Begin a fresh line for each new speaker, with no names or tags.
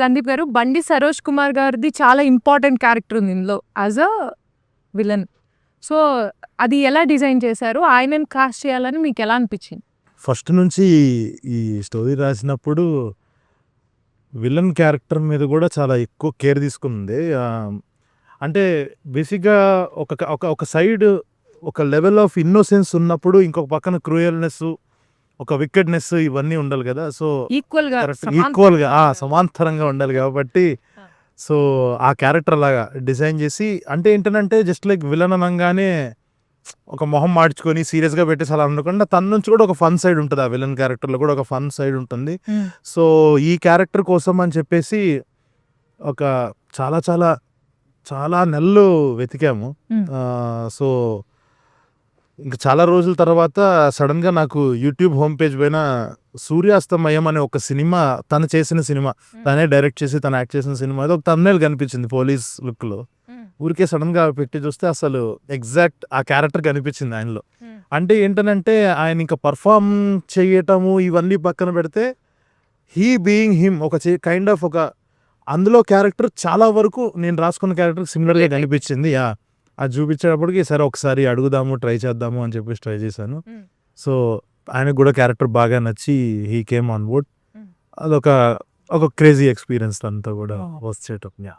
సందీప్ గారు, బండి సరోజ్ కుమార్ గారిది చాలా ఇంపార్టెంట్ క్యారెక్టర్ ఉంది ఇందులో యాజ్ అ విలన్. సో అది ఎలా డిజైన్ చేశారు? ఆయనని కాస్ట్ చేయాలని మీకు ఎలా అనిపించింది?
ఫస్ట్ నుంచి ఈ స్టోరీ రాసినప్పుడు విలన్ క్యారెక్టర్ మీద కూడా చాలా ఎక్కువ కేర్ తీసుకుంది. అంటే బేసిక్గా ఒక ఒక ఒక సైడ్ ఒక లెవెల్ ఆఫ్ ఇన్నోసెన్స్ ఉన్నప్పుడు ఇంకొక పక్కన క్రూయల్నెస్, ఒక వికెడ్నెస్ ఇవన్నీ ఉండాలి కదా. సో ఈక్వల్గా సమాంతరంగా ఉండాలి కాబట్టి సో ఆ క్యారెక్టర్ లాగా డిజైన్ చేసి, అంటే ఏంటంటే జస్ట్ లైక్ విలన్ అనగానే ఒక మొహం మార్చుకొని సీరియస్గా పెట్టేసి అలా అనుకుండా తన నుంచి కూడా ఒక ఫన్ సైడ్ ఉంటుంది. ఆ విలన్ క్యారెక్టర్లో కూడా ఒక ఫన్ సైడ్ ఉంటుంది. సో ఈ క్యారెక్టర్ కోసం అని చెప్పేసి ఒక చాలా చాలా చాలా నెలలు వెతికాము. సో ఇంకా చాలా రోజుల తర్వాత సడన్గా నాకు యూట్యూబ్ హోమ్ పేజ్ పైన సూర్యాస్తమయం అనే ఒక సినిమా, తను చేసిన సినిమా, తనే డైరెక్ట్ చేసి తను యాక్ట్ చేసిన సినిమా అది ఒక థంబ్నెయిల్ కనిపించింది పోలీస్ లుక్లో. ఊరికే సడన్గా పెట్టి చూస్తే అసలు ఎగ్జాక్ట్ ఆ క్యారెక్టర్ కనిపించింది ఆయనలో. అంటే ఏంటనంటే ఆయన ఇంకా పర్ఫామ్ చేయటము ఇవన్నీ పక్కన పెడితే హీ బీయింగ్ హిమ్ ఒక కైండ్ ఆఫ్ ఒక అందులో క్యారెక్టర్ చాలా వరకు నేను రాసుకున్న క్యారెక్టర్ సిమిలర్గా కనిపించింది. అది చూపించేటప్పటికి సరే ఒకసారి అడుగుదాము, ట్రై చేద్దాము అని చెప్పేసి ట్రై చేశాను. సో ఆయనకు కూడా క్యారెక్టర్ బాగా నచ్చి హీ కేమ్ ఆన్ బోర్డ్. అదొక క్రేజీ ఎక్స్పీరియన్స్ అంతా కూడా వచ్చేటప్పుడు.